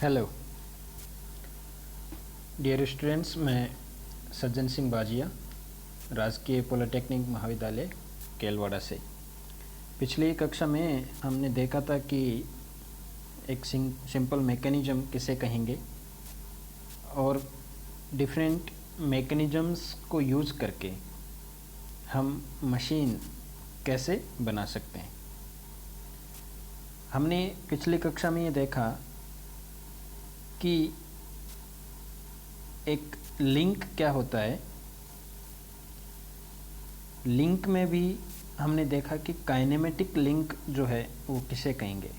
Hello dear students, मैं सज्जन सिंह बाजिया राजकीय polytechnic महाविद्यालय केलवाड़ा से। पिछली कक्षा में हमने देखा था कि एक सिंपल मैकेनिज्म किसे कहेंगे और डिफरेंट मैकेनिज्म्स को यूज़ करके हम मशीन कैसे बना सकते हैं। हमने पिछली कक्षा में ये देखा कि एक लिंक क्या होता है। लिंक में भी हमने देखा कि काइनेमेटिक लिंक जो है वो किसे कहेंगे।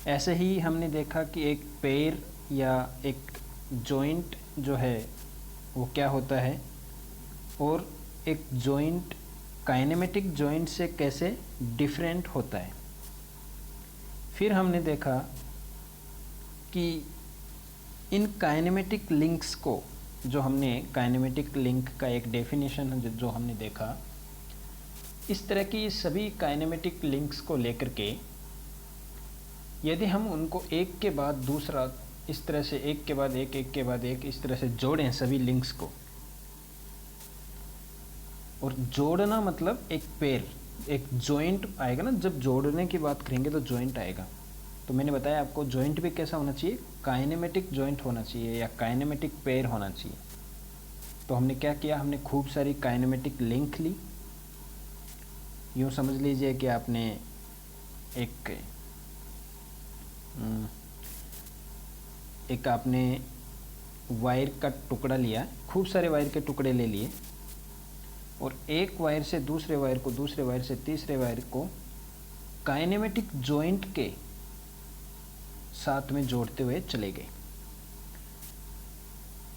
ऐसे ही हमने देखा कि एक पेयर या एक जॉइंट जो है वो क्या होता है और एक जॉइंट काइनेमेटिक जॉइंट से कैसे डिफरेंट होता है। फिर हमने देखा कि इन काइनेमेटिक लिंक्स को, जो हमने काइनेमेटिक लिंक का एक डेफिनेशन जो हमने देखा, इस तरह की सभी काइनेमेटिक लिंक्स को लेकर के यदि हम उनको एक के बाद दूसरा इस तरह से एक के बाद एक के बाद एक इस तरह से जोड़ें सभी लिंक्स को, और जोड़ना मतलब एक पेयर एक जॉइंट आएगा ना। जब जोड़ने की बात करेंगे तो जॉइंट आएगा। तो मैंने बताया आपको जॉइंट भी कैसा होना चाहिए, काइनेमेटिक जॉइंट होना चाहिए या काइनेमेटिक पेयर होना चाहिए। तो हमने क्या किया, हमने खूब सारी काइनेमेटिक लिंक ली। यूँ समझ लीजिए कि आपने एक आपने वायर का टुकड़ा लिया, खूब सारे वायर के टुकड़े ले लिए और एक वायर से दूसरे वायर को, दूसरे वायर से तीसरे वायर को काइनेमेटिक जॉइंट के साथ में जोड़ते हुए चले गए।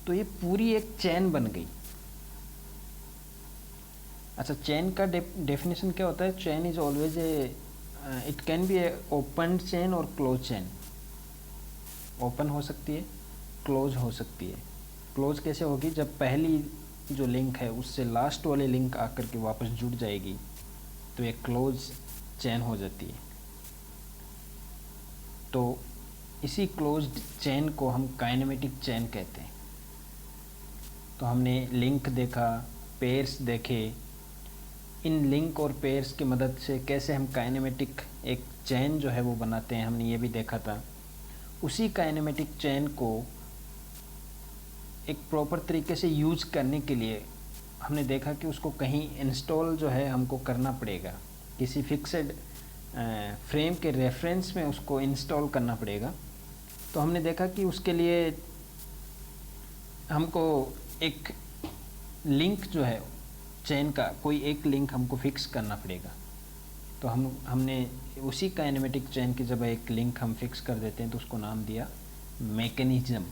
तो ये पूरी एक चेन बन गई। अच्छा, चेन का डेफिनेशन क्या होता है? Chain is always it can be A open chain और क्लोज चेन। ओपन हो सकती है, क्लोज हो सकती है। क्लोज कैसे होगी? जब पहली जो लिंक है उससे लास्ट वाली लिंक आकर के वापस जुड़ जाएगी तो एक क्लोज चेन हो जाती है। तो इसी क्लोज्ड चेन को हम काइनेमेटिक चेन कहते हैं। तो हमने लिंक देखा, पेयर्स देखे। इन लिंक और पेयर्स की मदद से कैसे हम काइनेमेटिक एक चेन जो है वो बनाते हैं, हमने ये भी देखा था। उसी काइनेमेटिक चेन को एक प्रॉपर तरीके से यूज करने के लिए हमने देखा कि उसको कहीं इंस्टॉल जो है हमको करना पड़ेगा, किसी फिक्सेड फ्रेम के रेफरेंस में उसको इंस्टॉल करना पड़ेगा। तो हमने देखा कि उसके लिए हमको एक लिंक जो है चेन का, कोई एक लिंक हमको फिक्स करना पड़ेगा। तो हमने उसी काइनेमेटिक चेन की जब एक लिंक हम फिक्स कर देते हैं तो उसको नाम दिया मैकेनिज्म।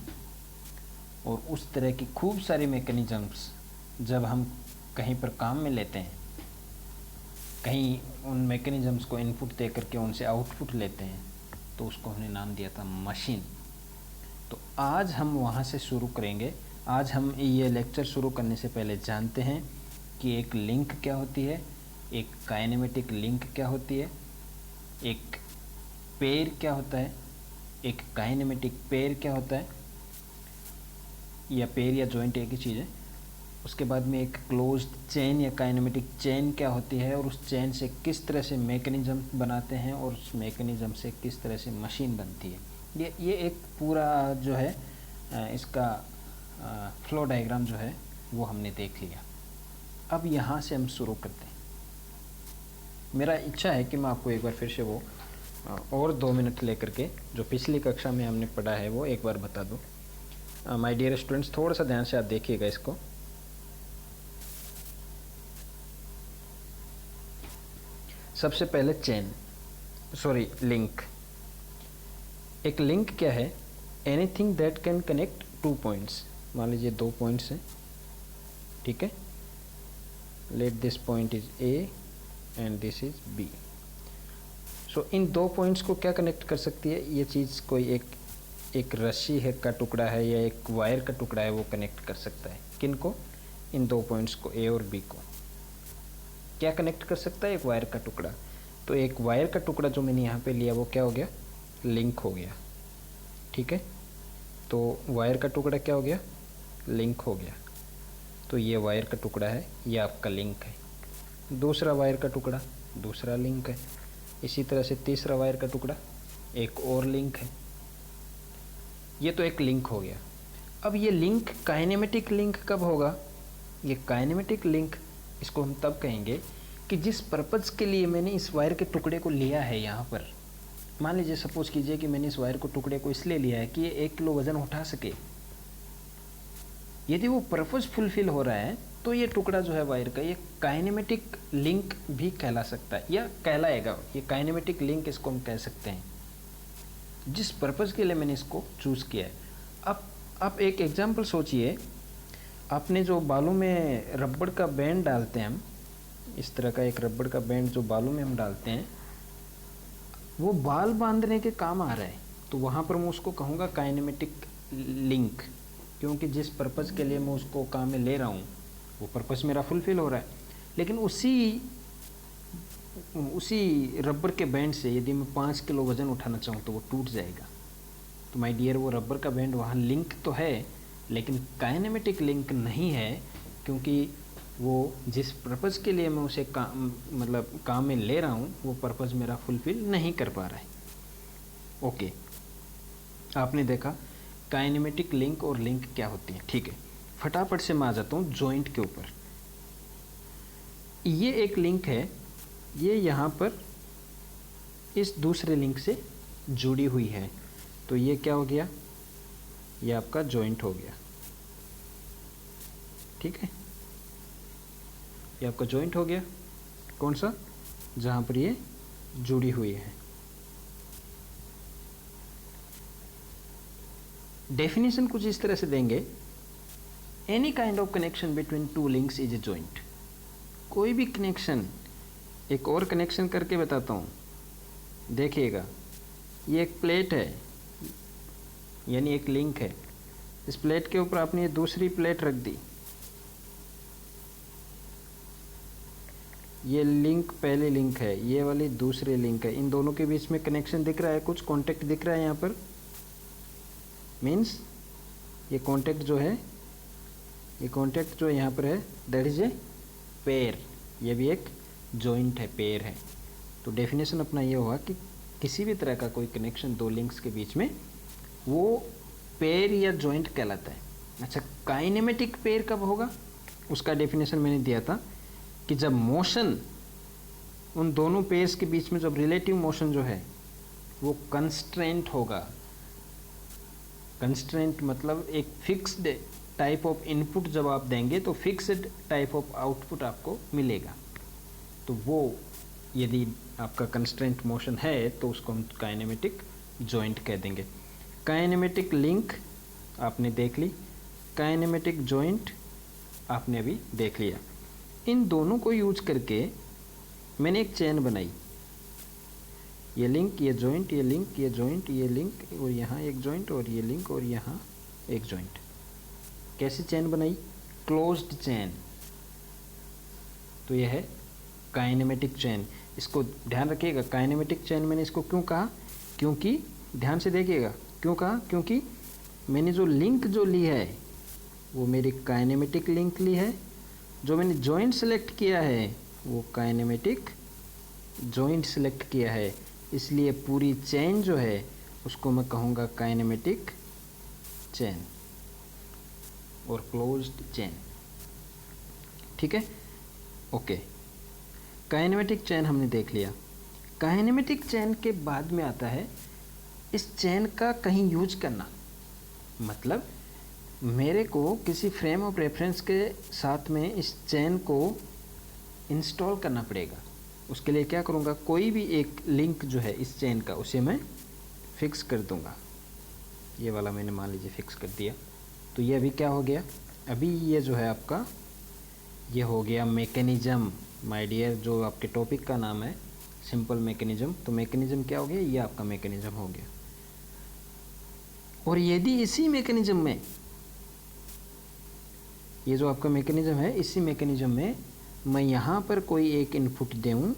और उस तरह की खूब सारी मैकेनिज्म्स जब हम कहीं पर काम में लेते हैं, कहीं उन मैकेनिज्म्स को इनपुट दे करके उनसे आउटपुट लेते हैं, तो उसको हमने नाम दिया था मशीन। तो आज हम वहाँ से शुरू करेंगे। आज हम ये लेक्चर शुरू करने से पहले जानते हैं कि एक लिंक क्या होती है, एक काइनेमेटिक लिंक क्या होती है, एक पेयर क्या होता है, एक काइनेमेटिक पेयर क्या होता है, या पेयर या जॉइंट एक ही चीज़ है। उसके बाद में एक क्लोज्ड चेन या काइनेमेटिक चेन क्या होती है और उस चेन से किस तरह से मैकेनिज्म बनाते हैं और उस मैकेनिज्म से किस तरह से मशीन बनती है। ये एक पूरा जो है इसका फ्लो डायग्राम जो है वो हमने देख लिया। अब यहाँ से हम शुरू करते हैं। मेरा इच्छा है कि मैं आपको एक बार फिर से वो और 2 मिनट लेकर के जो पिछली कक्षा में हमने पढ़ा है वो एक बार बता दूँ। माय डियर स्टूडेंट्स, थोड़ा सा ध्यान से आप देखिएगा इसको। सबसे पहले लिंक। एक लिंक क्या है? Anything that can connect 2 points. मान लीजिए 2 पॉइंट्स हैं, ठीक है। Let this point is A and this is B. So इन 2 पॉइंट्स को क्या कनेक्ट कर सकती है? ये चीज़ कोई एक रस्सी है का टुकड़ा है या एक वायर का टुकड़ा है, वो कनेक्ट कर सकता है। किन को? इन 2 पॉइंट्स को, ए और बी को। क्या कनेक्ट कर सकता है? एक वायर का टुकड़ा। तो एक वायर का टुकड़ा जो मैंने यहाँ पे लिया वो क्या हो गया? लिंक हो गया, ठीक है। तो वायर का टुकड़ा क्या हो गया, लिंक हो गया। तो ये वायर का टुकड़ा है, ये आपका लिंक है। दूसरा वायर का टुकड़ा दूसरा लिंक है। इसी तरह से तीसरा वायर का टुकड़ा एक और लिंक है। ये तो एक लिंक हो गया। अब ये लिंक काइनेमेटिक लिंक कब होगा? ये काइनेमेटिक लिंक इसको हम तब कहेंगे कि जिस पर्पज़ के लिए मैंने इस वायर के टुकड़े को लिया है यहाँ पर, मान लीजिए सपोज कीजिए कि मैंने इस वायर को टुकड़े को इसलिए लिया है कि ये 1 किलो वज़न उठा सके। यदि वो पर्पज़ फुलफिल हो रहा है तो ये टुकड़ा जो है वायर का, ये काइनेमेटिक लिंक भी कहला सकता है या कहलाएगा। ये काइनेमेटिक लिंक इसको हम कह सकते हैं, जिस पर्पज़ के लिए मैंने इसको चूज़ किया है। अब आप एक एग्जांपल सोचिए, आपने जो बालों में रबड़ का बैंड डालते हैं हम, इस तरह का एक रबड़ का बैंड जो बालों में हम डालते हैं, वो बाल बांधने के काम आ रहा है, तो वहाँ पर मैं उसको कहूँगा काइनेमेटिक लिंक, क्योंकि जिस पर्पज़ के लिए मैं उसको काम में ले रहा हूँ वो पर्पज़ मेरा फुलफिल हो रहा है। लेकिन उसी रबर के बैंड से यदि मैं 5 किलो वज़न उठाना चाहूँ तो वो टूट जाएगा। तो माय डियर, वो रबर का बैंड वहाँ लिंक तो है लेकिन काइनेमेटिक लिंक नहीं है, क्योंकि वो जिस पर्पज़ के लिए मैं उसे काम में ले रहा हूँ वो पर्पज़ मेरा फुलफिल नहीं कर पा रहा है। ओके, आपने देखा काइनेमेटिक लिंक और लिंक क्या होती हैं। ठीक है, फटाफट से मैं आ जाता हूँ जॉइंट के ऊपर। ये एक लिंक है, ये यहाँ पर इस दूसरे लिंक से जुड़ी हुई है, तो ये क्या हो गया, ये आपका जॉइंट हो गया। ठीक है, ये आपका जॉइंट हो गया। कौन सा? जहाँ पर ये जुड़ी हुई है। डेफिनेशन कुछ इस तरह से देंगे, any kind of connection between two links is a joint. कोई भी कनेक्शन, एक और कनेक्शन करके बताता हूँ, देखिएगा। ये एक प्लेट है, यानी एक लिंक है। इस प्लेट के ऊपर आपने ये दूसरी प्लेट रख दी, ये लिंक पहली लिंक है, ये वाली दूसरी लिंक है। इन दोनों के बीच में कनेक्शन दिख रहा है, कुछ कांटेक्ट दिख रहा है यहाँ पर। मीन्स ये कांटेक्ट जो है, ये कांटेक्ट जो यहाँ पर है, दैट इज ए पेयर। ये भी एक जॉइंट है, पेयर है। तो डेफिनेशन अपना ये हुआ कि किसी भी तरह का कोई कनेक्शन दो लिंक्स के बीच में, वो पेयर या जॉइंट कहलाता है। अच्छा, काइनेमेटिक पेयर कब होगा? उसका डेफिनेशन मैंने दिया था कि जब मोशन उन दोनों पेयर्स के बीच में, जब रिलेटिव मोशन जो है वो कंस्ट्रेंट होगा। कंस्ट्रेंट मतलब एक फिक्स्ड टाइप ऑफ इनपुट जब आप देंगे तो फिक्स्ड टाइप ऑफ आउटपुट आपको मिलेगा। तो वो यदि आपका कंस्ट्रेंट मोशन है तो उसको हम काइनेमेटिक जॉइंट कह देंगे। काइनेमेटिक लिंक आपने देख ली, काइनेमेटिक जॉइंट आपने अभी देख लिया। इन दोनों को यूज करके मैंने एक चेन बनाई। ये लिंक, ये जॉइंट, ये लिंक, ये जॉइंट, ये लिंक, और यहाँ एक जॉइंट, और ये लिंक, और यहाँ एक जॉइंट। कैसे चेन बनाई? Closed chain. तो यह है काइनेमेटिक चेन। इसको ध्यान रखिएगा, काइनेमेटिक चेन मैंने इसको क्यों कहा? क्योंकि ध्यान से देखिएगा, क्यों कहा? क्योंकि मैंने जो लिंक जो ली है वो मेरी काइनेमेटिक लिंक ली है, जो मैंने जॉइंट सेलेक्ट किया है वो काइनेमेटिक जॉइंट सेलेक्ट किया है, इसलिए पूरी चेन जो है उसको मैं कहूँगा काइनेमेटिक चेन और क्लोज्ड चेन। ठीक है, ओके। काइनेमेटिक चेन हमने देख लिया। काइनेमेटिक चेन के बाद में आता है इस चेन का कहीं यूज करना। मतलब मेरे को किसी फ्रेम ऑफ रेफरेंस के साथ में इस चेन को इंस्टॉल करना पड़ेगा। उसके लिए क्या करूँगा, कोई भी एक लिंक जो है इस चेन का उसे मैं फिक्स कर दूँगा। ये वाला मैंने मान लीजिए फिक्स कर दिया। तो ये अभी क्या हो गया, अभी ये जो है आपका ये हो गया मैकेनिज़्म। माय डियर, जो आपके टॉपिक का नाम है सिंपल मैकेनिज़्म, तो मैकेनिज़्म क्या हो गया, ये आपका मैकेनिज़्म हो गया। और यदि इसी मैकेनिज़्म में, ये जो आपका मैकेनिज़्म है, इसी मैकेनिज़्म में मैं यहाँ पर कोई एक इनपुट दूँ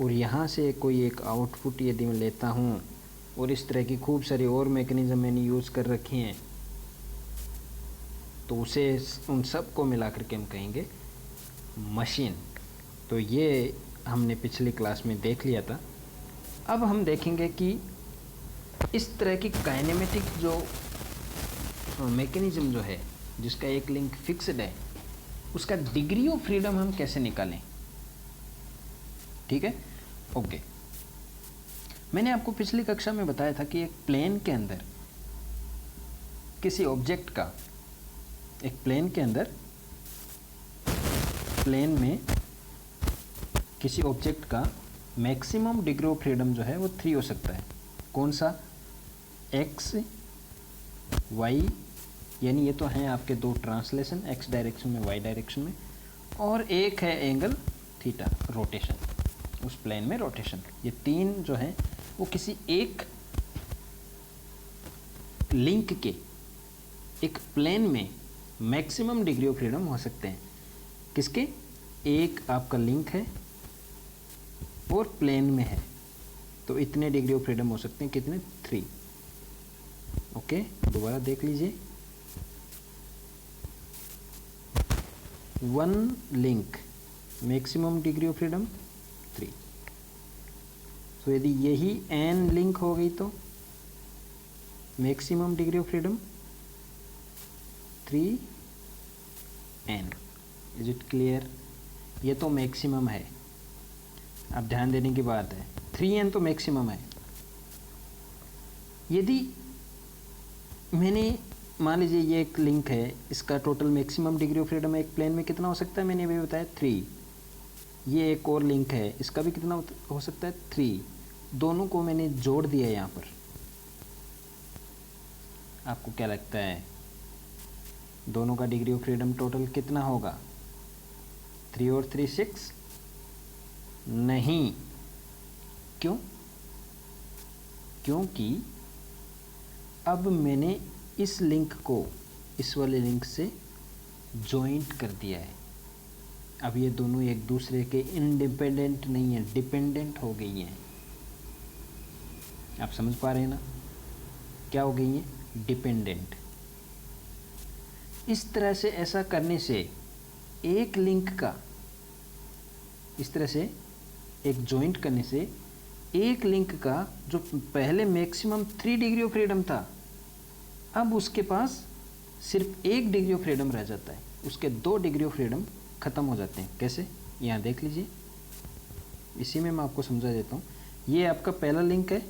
और यहाँ से कोई एक आउटपुट यदि मैं लेता हूँ, और इस तरह की खूब सारी और मैकेनिज़्म मैंने यूज़ कर रखी हैं, तो उसे उन सब को मिला करके हम कहेंगे मशीन। तो ये हमने पिछली क्लास में देख लिया था। अब हम देखेंगे कि इस तरह की काइनेमेटिक जो मैकेनिज़्म जो है, जिसका एक लिंक फिक्स्ड है, उसका डिग्री ऑफ फ्रीडम हम कैसे निकालें। ठीक है, ओके। मैंने आपको पिछली कक्षा में बताया था कि एक प्लेन के अंदर किसी ऑब्जेक्ट का, एक प्लेन के अंदर, प्लेन में किसी ऑब्जेक्ट का मैक्सिमम डिग्री ऑफ फ्रीडम जो है वो 3 हो सकता है। कौन सा? एक्स, वाई, यानी ये तो हैं आपके दो ट्रांसलेशन, एक्स डायरेक्शन में, वाई डायरेक्शन में, और एक है एंगल थीटा, रोटेशन, उस प्लेन में रोटेशन। ये 3 जो हैं वो किसी एक लिंक के, एक प्लेन में मैक्सिमम डिग्री ऑफ फ्रीडम हो सकते हैं। किसके? एक आपका लिंक है और प्लेन में है, तो इतने डिग्री ऑफ फ्रीडम हो सकते हैं। कितने? 3। ओके, दोबारा देख लीजिए। 1 link, maximum degree of freedom 3। तो यदि यही n लिंक हो गई तो maximum degree of freedom 3n। Is it clear? ये तो मैक्सिमम है, अब ध्यान देने की बात है। 3n तो मैक्सिमम है। यदि मैंने, मान लीजिए ये एक लिंक है, इसका total maximum degree of freedom एक प्लेन में कितना हो सकता है, मैंने अभी बताया 3। ये एक और लिंक है, इसका भी कितना हो सकता है? 3। दोनों को मैंने जोड़ दिया यहाँ पर। आपको क्या लगता है दोनों का डिग्री ऑफ फ्रीडम टोटल कितना होगा? 3 और 3 6? नहीं। क्यों? क्योंकि अब मैंने इस लिंक को इस वाले लिंक से जॉइंट कर दिया है। अब ये दोनों एक दूसरे के इंडिपेंडेंट नहीं है, डिपेंडेंट हो गई हैं। आप समझ पा रहे हैं ना? क्या हो गई हैं? डिपेंडेंट। इस तरह से, ऐसा करने से एक लिंक का, इस तरह से एक जॉइंट करने से एक लिंक का जो पहले मैक्सिमम 3 डिग्री ऑफ फ्रीडम था, अब उसके पास सिर्फ 1 डिग्री ऑफ फ्रीडम रह जाता है। उसके 2 डिग्री ऑफ फ्रीडम ख़त्म हो जाते हैं। कैसे? यहाँ देख लीजिए, इसी में मैं आपको समझा देता हूँ। ये आपका पहला लिंक है,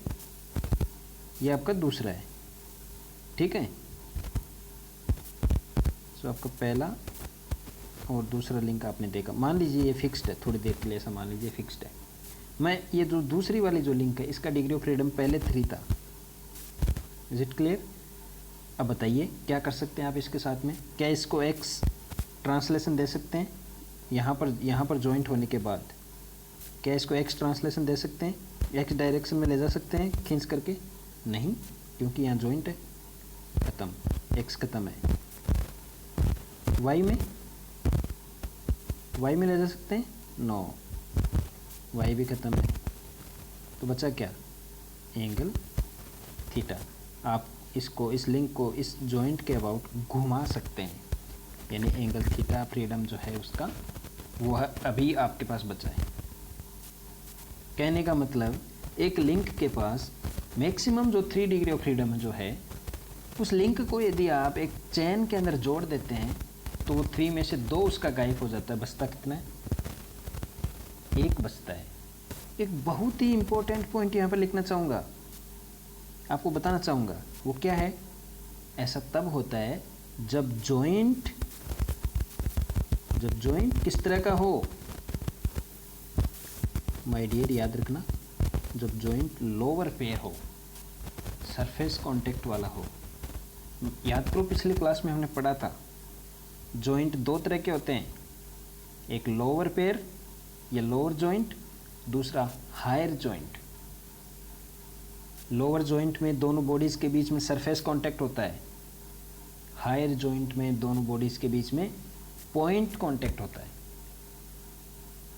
ये आपका दूसरा है। ठीक है, तो आपका पहला और दूसरा लिंक आपने देखा। मान लीजिए ये फिक्स्ड है, थोड़ी देर के लिए ऐसा मान लीजिए फिक्स्ड है। मैं ये जो दूसरी वाली जो लिंक है, इसका डिग्री ऑफ फ्रीडम पहले 3 था। Is it clear? अब बताइए क्या कर सकते हैं आप इसके साथ में? क्या इसको एक्स ट्रांसलेशन दे सकते हैं? यहाँ पर जॉइंट होने के बाद क्या इसको एक्स ट्रांसलेशन दे सकते हैं? एक्स डायरेक्शन में ले जा सकते हैं खींच करके? नहीं, क्योंकि यहाँ जॉइंट है, ख़त्म, एक्स ख़त्म है। वाई में ले जा सकते हैं? नो, वाई भी ख़त्म है। तो बचा क्या? Angle theta. आप इसको, इस लिंक को इस जॉइंट के अबाउट घुमा सकते हैं, यानी एंगल थीटा फ्रीडम जो है उसका, वह अभी आपके पास बचा है। कहने का मतलब, एक लिंक के पास मैक्सिमम जो 3 डिग्री ऑफ फ्रीडम जो है, उस लिंक को यदि आप एक चेन के अंदर जोड़ देते हैं तो वो 3 में से 2 उसका गायब हो जाता है। बचता कितना है? 1 बचता है। एक बहुत ही इम्पोर्टेंट पॉइंट यहाँ पर लिखना चाहूँगा, आपको बताना चाहूँगा। वो क्या है? ऐसा तब होता है जब जॉइंट किस तरह का हो माय डियर, याद रखना, जब जॉइंट लोअर पेयर हो, सरफेस कांटेक्ट वाला हो। याद करो पिछली क्लास में हमने पढ़ा था, जॉइंट 2 तरह के होते हैं, एक लोअर पेयर या लोअर जॉइंट, दूसरा हायर जॉइंट। लोअर जॉइंट में दोनों बॉडीज़ के बीच में सरफेस कांटेक्ट होता है, हायर जॉइंट में दोनों बॉडीज़ के बीच में पॉइंट कांटेक्ट होता है।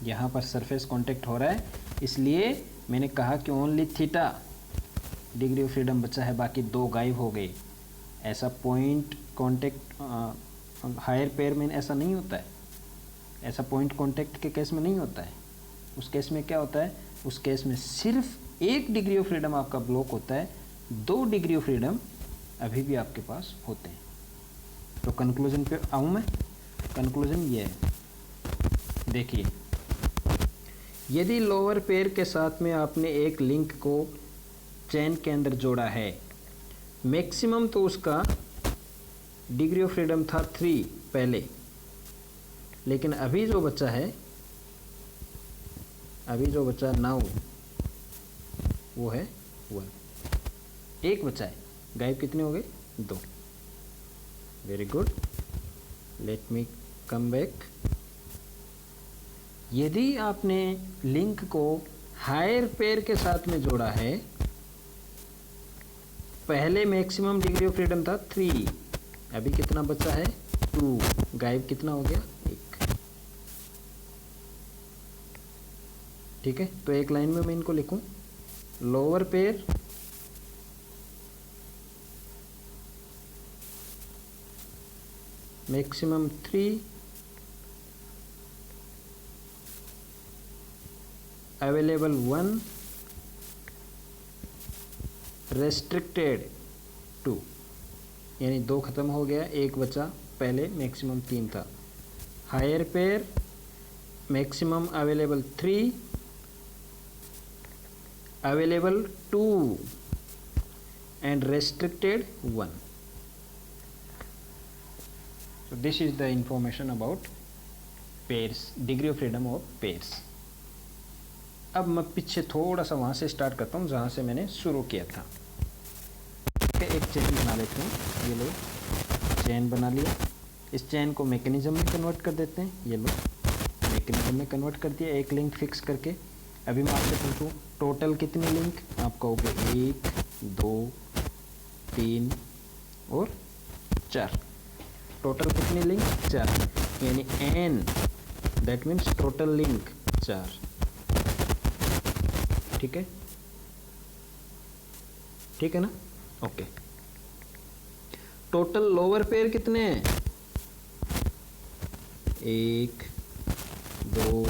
यहाँ पर सरफेस कांटेक्ट हो रहा है, इसलिए मैंने कहा कि only theta, degree of freedom बचा है, बाकी 2 गायब हो गए, ऐसा पॉइंट कॉन्टेक्ट हायर पेयर में ऐसा नहीं होता है, ऐसा पॉइंट कॉन्टेक्ट के केस में नहीं होता है। उस केस में क्या होता है, उस केस में सिर्फ 1 डिग्री ऑफ फ्रीडम आपका ब्लॉक होता है, 2 डिग्री ऑफ फ्रीडम अभी भी आपके पास होते हैं। तो कंक्लूजन पे आऊँ मैं, कंक्लूजन ये है, देखिए यदि लोअर पेयर के साथ में आपने एक लिंक को चेन के अंदर जोड़ा है, मैक्सिमम तो उसका डिग्री ऑफ फ्रीडम था 3 पहले, लेकिन अभी जो बचा है, अभी जो बचा नाउ वो है 1, 1 बचा है, गायब कितने हो गए, 2। Very good, let me come back. यदि आपने लिंक को हायर पेयर के साथ में जोड़ा है, पहले मैक्सिमम डिग्री ऑफ फ्रीडम था 3, अभी कितना बचा है 2, गायब कितना हो गया 1। ठीक है, तो एक लाइन में मैं इनको लिखूं, lower pair maximum 3, available 1, restricted 2, यानी 2 खत्म हो गया, 1 बचा, पहले मैक्सिमम 3 था। Higher pair maximum available 3, available 2 and restricted 1। So this is the information about pairs, degree of freedom of pairs। अब मैं पीछे थोड़ा सा वहाँ से स्टार्ट करता हूँ जहाँ से मैंने शुरू किया था। एक चेन बना लेते हैं, ये लो चेन बना लिया, इस चेन को मैकेनिज्म में कन्वर्ट कर देते हैं, ये लो मैकेनिज्म में कन्वर्ट कर दिया, एक लिंक फिक्स करके। अभी मैं आपसे पूछूँ टोटल कितने लिंक, आप कहोगे 1 2 3 और 4। टोटल कितने लिंक 4, यानी n, that means total link 4। ठीक है, ठीक है ना, ओके। टोटल लोअर पेयर कितने हैं, 1 2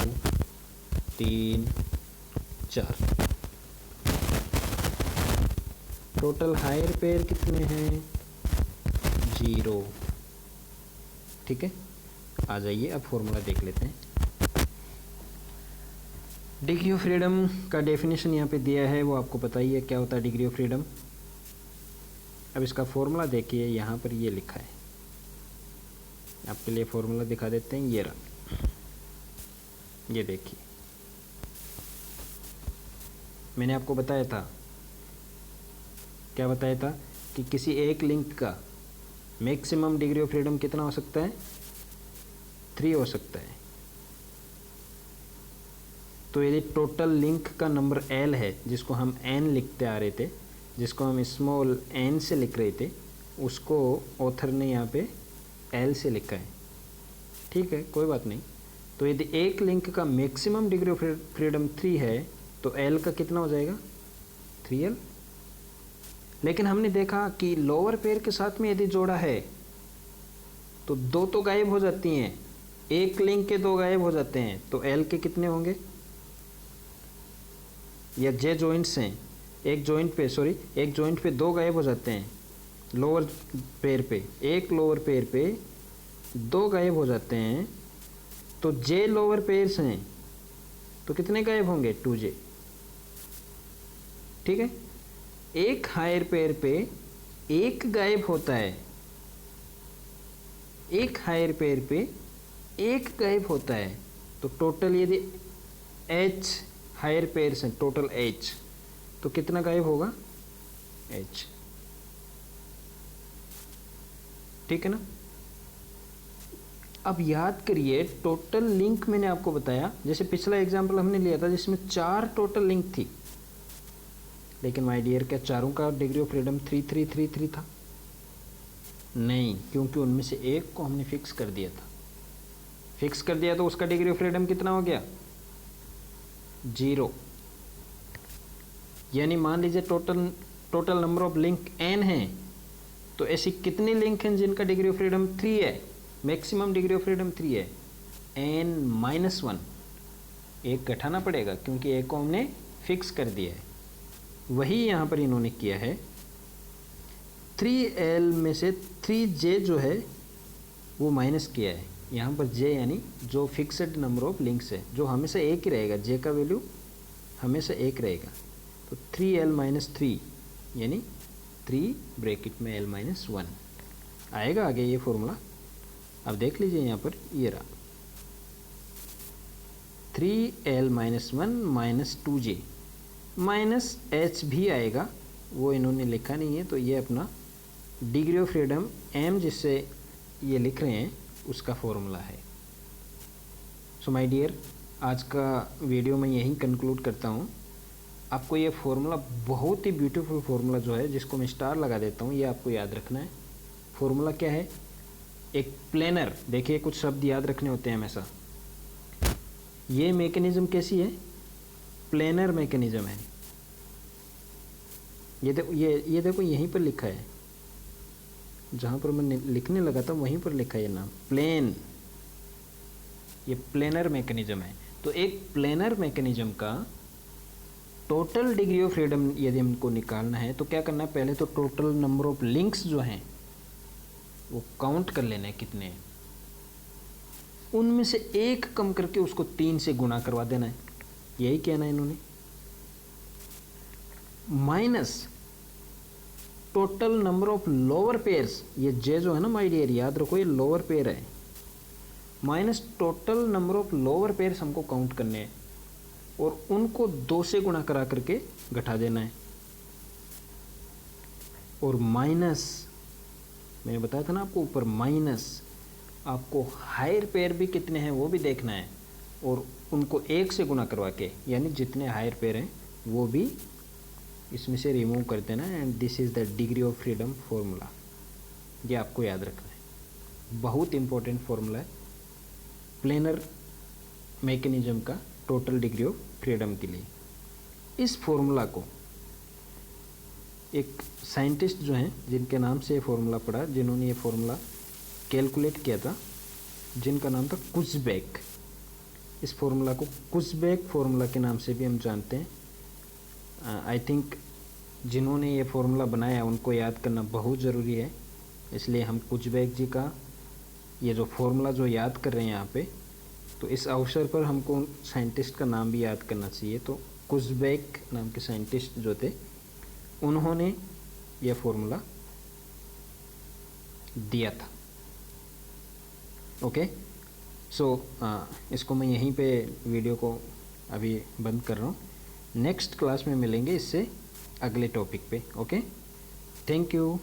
3 4। टोटल हायर पेयर कितने हैं, 0। ठीक है, आ जाइए अब फॉर्मूला देख लेते हैं। डिग्री ऑफ फ्रीडम का डेफिनेशन यहाँ पे दिया है, वो आपको पता ही है क्या होता है डिग्री ऑफ फ्रीडम। अब इसका फॉर्मूला देखिए, यहाँ पर ये लिखा है, आपके लिए फॉर्मूला दिखा देते हैं, ये रहा, ये देखिए मैंने आपको बताया था, क्या बताया था कि किसी एक लिंक का मैक्सिमम डिग्री ऑफ फ्रीडम कितना हो सकता है, 3 हो सकता है। तो यदि टोटल लिंक का नंबर L है, जिसको हम n लिखते आ रहे थे, जिसको हम स्मॉल n से लिख रहे थे, उसको ऑथर ने यहाँ पे L से लिखा है। ठीक है, कोई बात नहीं। तो यदि एक लिंक का मैक्सिमम डिग्री ऑफ फ्रीडम 3 है, तो L का कितना हो जाएगा, 3L। लेकिन हमने देखा कि लोअर पेयर के साथ में यदि जोड़ा है तो 2 तो गायब हो जाती हैं, एक लिंक के 2 गायब हो जाते हैं, तो L के कितने होंगे, या J जॉइंट्स हैं, एक जॉइंट पे 2 गायब हो जाते हैं, लोअर पेयर पे, एक लोअर पेयर पे 2 गायब हो जाते हैं, तो J लोअर पेयर्स हैं, तो कितने गायब होंगे, 2J। ठीक है, एक हायर पेयर पे 1 गायब होता है, एक हायर पेयर पे 1 गायब होता है, तो टोटल यदि H हायर पेयर्स हैं, टोटल H, तो कितना गायब होगा, H। ठीक है ना। अब याद करिए, टोटल लिंक मैंने आपको बताया, जैसे पिछला एग्जाम्पल हमने लिया था जिसमें 4 टोटल लिंक थी, लेकिन माय डियर क्या चारों का डिग्री ऑफ फ्रीडम 3 3 3 3 था, नहीं, क्योंकि उनमें से एक को हमने फिक्स कर दिया था, फिक्स कर दिया तो उसका डिग्री ऑफ फ्रीडम कितना हो गया, 0। यानी मान लीजिए total total number of link n हैं, तो ऐसी कितनी लिंक हैं जिनका डिग्री ऑफ फ्रीडम 3 है, मैक्सिमम डिग्री ऑफ फ्रीडम 3 है, n-1, एक घटाना पड़ेगा क्योंकि एक को हमने फिक्स कर दिया है। वही यहाँ पर इन्होंने किया है, 3l में से 3j जो है वो माइनस किया है। यहाँ पर j यानी जो फिक्स्ड नंबर ऑफ लिंक्स है, जो हमेशा एक ही रहेगा, j का वैल्यू हमेशा एक रहेगा। तो 3l-3 यानी 3 ब्रैकेट में l-1 आएगा आगे ये फॉर्मूला। अब देख लीजिए यहाँ पर ये रहा 3l-1 -2j माइनस h भी आएगा, वो इन्होंने लिखा नहीं है, तो ये अपना डिग्री ऑफ फ्रीडम m जिससे ये लिख रहे हैं उसका फॉर्मूला है। सो माय डियर, आज का वीडियो मैं यहीं कंक्लूड करता हूँ। आपको ये फॉर्मूला बहुत ही ब्यूटीफुल फॉर्मूला जो है, जिसको मैं स्टार लगा देता हूँ, ये आपको याद रखना है। फॉर्मूला क्या है? एक प्लेनर, देखिए कुछ शब्द याद रखने होते हैं हमेशा। ये मैकेनिज्म कैसी है? प्लेनर मैकेनिज्म है। ये देखो यहीं पर लिखा है, जहाँ पर मैं लिखने लगा था वहीं पर लिखा है ये नाम, प्लेन। ये प्लेनर मैकेनिज्म है। तो एक प्लेनर मैकेनिज्म का टोटल डिग्री ऑफ फ्रीडम यदि हमको निकालना है तो क्या करना है? पहले तो टोटल नंबर ऑफ लिंक्स जो हैं वो काउंट कर लेना है कितने हैं, उनमें से एक कम करके उसको 3 से गुणा करवा देना है, यही कहना है इन्होंने। Minus total number of lower pairs, ये जे जो है ना माय डियर, याद रखो ये लोअर पेयर है, minus total number of lower pairs हमको काउंट करने हैं और उनको 2 से गुणा करा करके घटा देना है। और माइनस, मैंने बताया था ना आपको ऊपर, माइनस आपको हायर पेयर भी कितने हैं वो भी देखना है और उनको 1 से गुणा करवा के, यानी जितने हायर पेयर हैं वो भी इसमें से रिमूव कर देना। And this is the degree of freedom formula. ये आपको याद रखना है, बहुत इंपॉर्टेंट फॉर्मूला है प्लेनर मैकेनिज्म का टोटल डिग्री ऑफ फ्रीडम के लिए। इस फॉर्मूला को एक साइंटिस्ट जो हैं जिनके नाम से ये फॉर्मूला पड़ा, जिन्होंने ये फॉर्मूला कैलकुलेट किया था, जिनका नाम था कुज़बेक। इस फॉर्मूला को कुज़बेक फॉर्मूला के नाम से भी हम जानते हैं। आई थिंक जिन्होंने ये फॉर्मूला बनाया उनको याद करना बहुत ज़रूरी है, इसलिए हम कुज़बेक जी का ये जो फॉर्मूला जो याद कर रहे हैं यहाँ पे, तो इस अवसर पर हमको साइंटिस्ट का नाम भी याद करना चाहिए। तो कुज़बेक नाम के साइंटिस्ट जो थे उन्होंने यह फॉर्मूला दिया था। ओके, सो इसको मैं यहीं पे वीडियो को अभी बंद कर रहा हूँ। नेक्स्ट क्लास में मिलेंगे इससे अगले टॉपिक पे। Okay, thank you.